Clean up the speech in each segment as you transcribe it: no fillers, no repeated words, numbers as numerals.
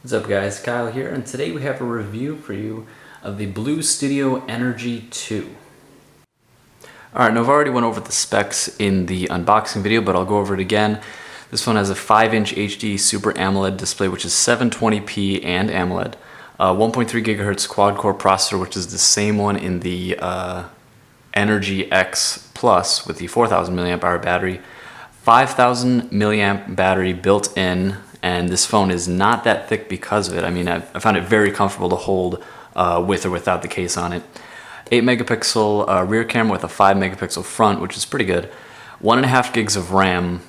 What's up guys, Kyle here, and today we have a review for you of the Blu Studio Energy 2. Alright, now I've already went over the specs in the unboxing video, but I'll go over it again. This phone has a 5-inch HD Super AMOLED display, which is 720p and AMOLED. 1.3 gigahertz quad-core processor, which is the same one in the Energy X Plus with the 4000 milliamp hour battery. 5000 milliamp battery built in, and this phone is not that thick because of it. I mean, I found it very comfortable to hold with or without the case on it. 8 megapixel rear camera with a 5 megapixel front, which is pretty good. 1.5 gigs of RAM.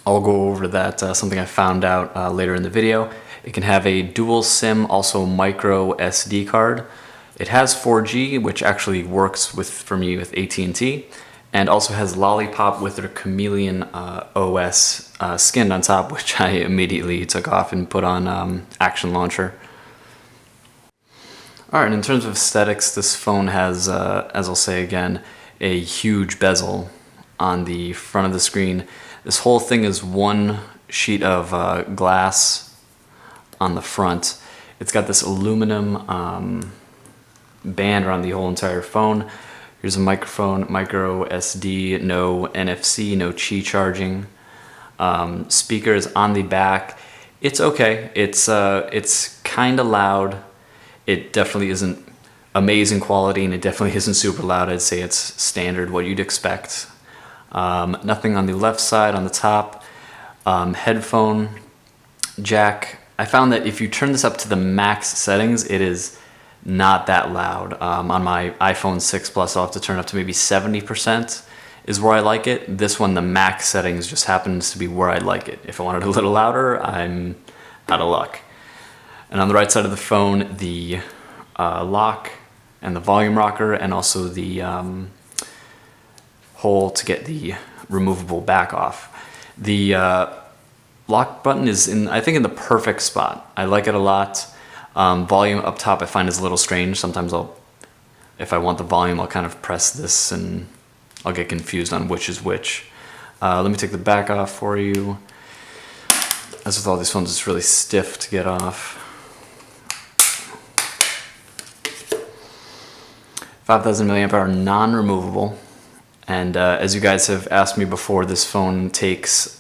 I'll go over that, something I found out later in the video. It can have a dual SIM, also micro SD card. It has 4G, which actually works for me with AT&T, and also has Lollipop with their Chameleon OS skinned on top, which I immediately took off and put on Action Launcher. Alright, in terms of aesthetics, this phone has, as I'll say again, a huge bezel on the front of the screen. This whole thing is one sheet of glass on the front. It's got this aluminum band around the whole entire phone. Here's a microphone, micro SD, no NFC, no Qi charging. Speakers on the back. It's okay. It's kind of loud. It definitely isn't amazing quality, and it definitely isn't super loud. I'd say it's standard, what you'd expect. Nothing on the left side, on the top. Headphone jack. I found that if you turn this up to the max settings, it is not that loud. On my iPhone 6 Plus, I'll have to turn it up to maybe 70% is where I like it. This one, the max settings just happens to be where I like it. If I wanted a little louder, I'm out of luck. And on the right side of the phone, the lock and the volume rocker, and also the hole to get the removable back off. The lock button is I think in the perfect spot. I like it a lot. Volume up top I find is a little strange. Sometimes if I want the volume, I'll kind of press this and I'll get confused on which is which. Let me take the back off for you. As with all these phones, it's really stiff to get off. 5000 milliamp hour non-removable. And as you guys have asked me before, this phone takes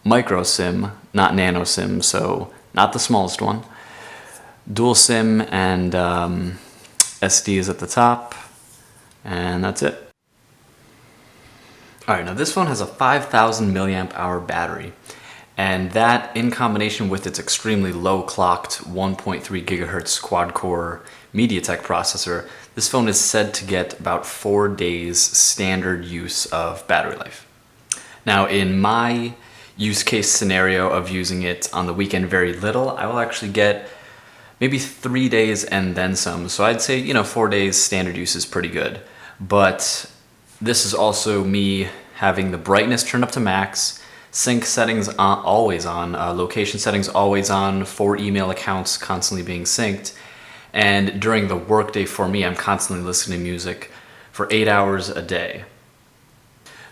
micro SIM, not nano SIM, so not the smallest one. Dual SIM and SD is at the top, and that's it. Alright, now this phone has a 5000 milliamp hour battery, and that in combination with its extremely low clocked 1.3 gigahertz quad-core MediaTek processor, this phone is said to get about 4 days standard use of battery life. Now in my use case scenario of using it on the weekend very little, I will actually get maybe 3 days and then some. So I'd say, 4 days standard use is pretty good. But this is also me having the brightness turned up to max, sync settings always on, location settings always on, 4 email accounts constantly being synced. And during the workday for me, I'm constantly listening to music for 8 hours a day.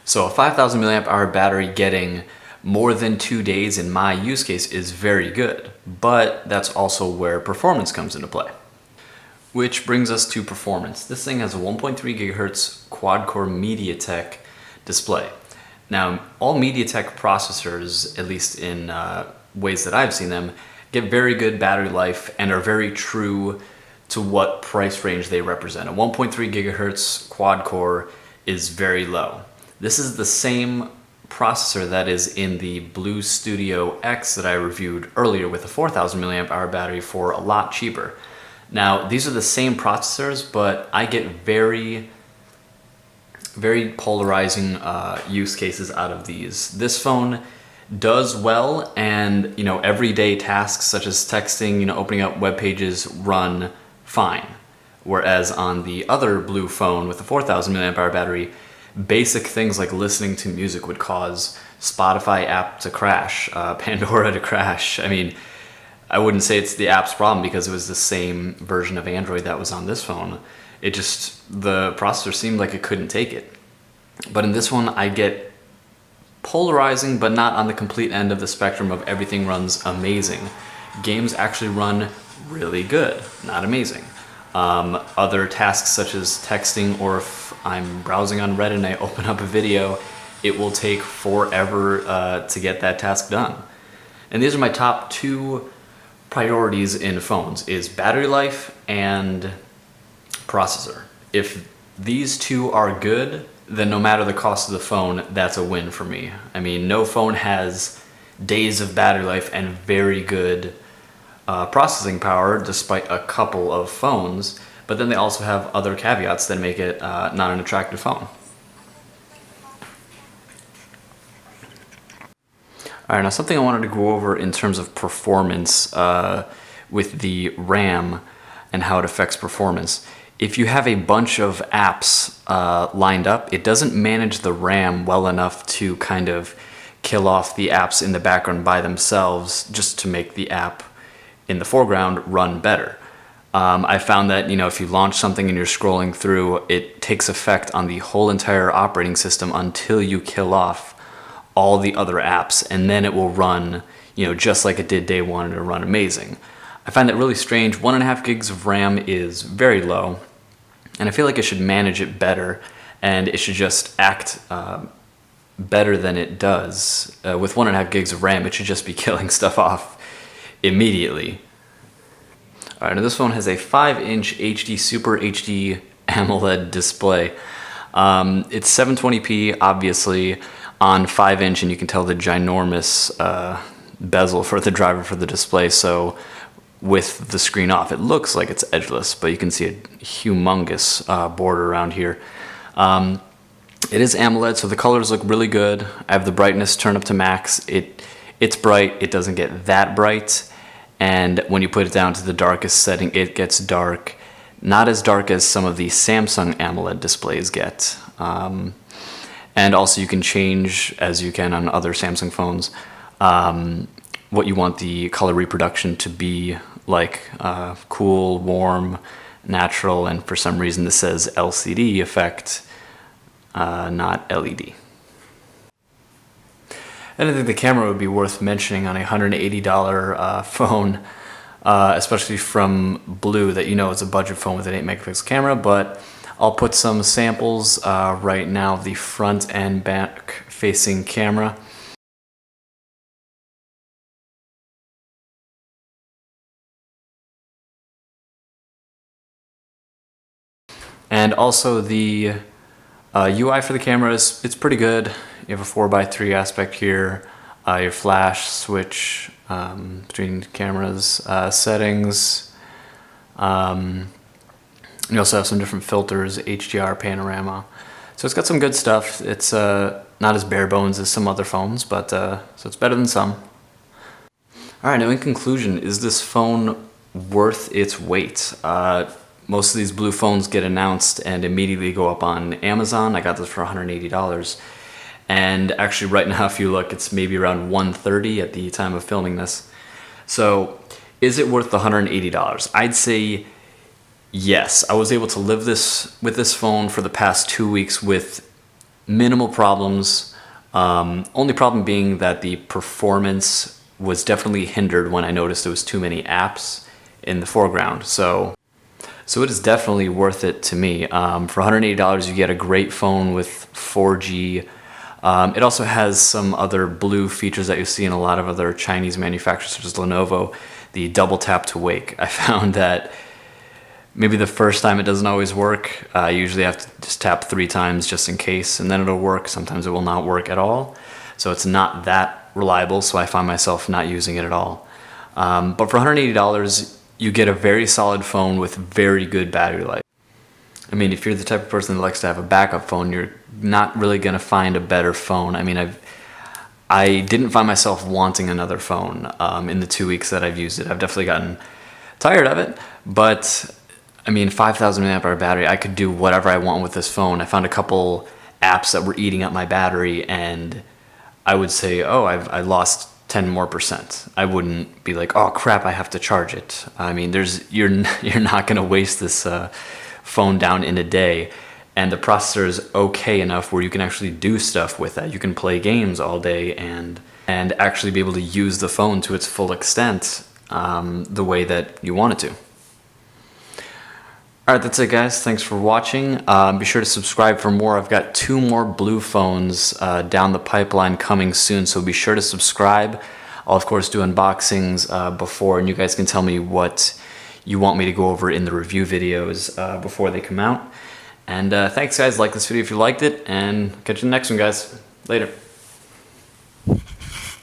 So a 5000 milliamp hour battery getting more than 2 days in my use case is very good, but that's also where performance comes into play. Which brings us to performance. This thing has a 1.3 gigahertz quad-core MediaTek display. Now, all MediaTek processors, at least in ways that I've seen them, get very good battery life and are very true to what price range they represent. A 1.3 gigahertz quad-core is very low. This is the same processor that is in the Blu Studio X that I reviewed earlier with a 4000 milliamp hour battery for a lot cheaper. Now, these are the same processors, but I get very polarizing use cases out of these. This phone does well, and everyday tasks such as texting, opening up web pages run fine. Whereas on the other Blu phone with the 4000 milliamp hour battery, basic things like listening to music would cause Spotify app to crash, Pandora to crash. I mean, I wouldn't say it's the app's problem because it was the same version of Android that was on this phone. The processor seemed like it couldn't take it. But in this one, I get polarizing, but not on the complete end of the spectrum of everything runs amazing. games actually run really good, not amazing. Other tasks such as texting, or if I'm browsing on Reddit and I open up a video, it will take forever to get that task done. And these are my top two priorities in phones, is battery life and processor. If these two are good, then no matter the cost of the phone, that's a win for me. I mean, no phone has days of battery life and very good processing power, despite a couple of phones, but then they also have other caveats that make it not an attractive phone. All right, now something I wanted to go over in terms of performance with the RAM and how it affects performance. If you have a bunch of apps lined up, it doesn't manage the RAM well enough to kind of kill off the apps in the background by themselves just to make the app in the foreground run better. I found that, you know, if you launch something and you're scrolling through, it takes effect on the whole entire operating system until you kill off all the other apps, and then it will run, you know, just like it did day one, and it'll run amazing. I find that really strange. 1.5 gigs of RAM is very low, and I feel like it should manage it better, and it should just act better than it does. With 1.5 gigs of RAM, it should just be killing stuff off immediately. All right, now this phone has a 5-inch HD Super HD AMOLED display. It's 720p, obviously, on 5-inch, and you can tell the ginormous bezel for the driver for the display. So with the screen off, it looks like it's edgeless, but you can see a humongous border around here. It is AMOLED, so the colors look really good. I have the brightness turned up to max. It's bright. It doesn't get that bright. And when you put it down to the darkest setting, it gets dark. Not as dark as some of the Samsung AMOLED displays get. And also you can change, as you can on other Samsung phones, what you want the color reproduction to be like, cool, warm, natural, and for some reason this says LCD effect, not LED. And I think the camera would be worth mentioning on a $180 phone, especially from Blu, that you know is a budget phone with an 8 megapixel camera, but I'll put some samples right now of the front and back facing camera. And also the UI for the camera it's pretty good. You have a 4:3 aspect here, your flash switch between cameras, settings. You also have some different filters, HDR, panorama. So it's got some good stuff. It's not as bare bones as some other phones, but so it's better than some. All right, now in conclusion, is this phone worth its weight? Most of these Blu phones get announced and immediately go up on Amazon. I got this for $180. And actually right now, if you look, it's maybe around $130 at the time of filming this. So is it worth the $180? I'd say yes. I was able to live with this phone for the past 2 weeks with minimal problems. Only problem being that the performance was definitely hindered when I noticed there was too many apps in the foreground. So it is definitely worth it to me. For $180, you get a great phone with 4G. It also has some other Blu features that you see in a lot of other Chinese manufacturers, such as Lenovo, the double tap to wake. I found that maybe the first time it doesn't always work. I usually have to just tap 3 times just in case, and then it'll work. Sometimes it will not work at all. So it's not that reliable, so I find myself not using it at all. But for $180, you get a very solid phone with very good battery life. I mean, if you're the type of person that likes to have a backup phone, you're not really going to find a better phone. I mean, I didn't find myself wanting another phone in the 2 weeks that I've used it. I've definitely gotten tired of it, but I mean, 5,000 mAh battery, I could do whatever I want with this phone. I found a couple apps that were eating up my battery, and I would say, oh, I lost 10 more %. I wouldn't be like, oh crap, I have to charge it. I mean, you're not going to waste this phone down in a day, and the processor is okay enough where you can actually do stuff with that. You can play games all day and actually be able to use the phone to its full extent the way that you want it to. Alright, that's it guys. Thanks for watching. Be sure to subscribe for more. I've got 2 more Blu phones down the pipeline coming soon, so be sure to subscribe. I'll of course do unboxings before, and you guys can tell me what you want me to go over in the review videos before they come out. And thanks guys, like this video if you liked it, and catch you in the next one guys. Later.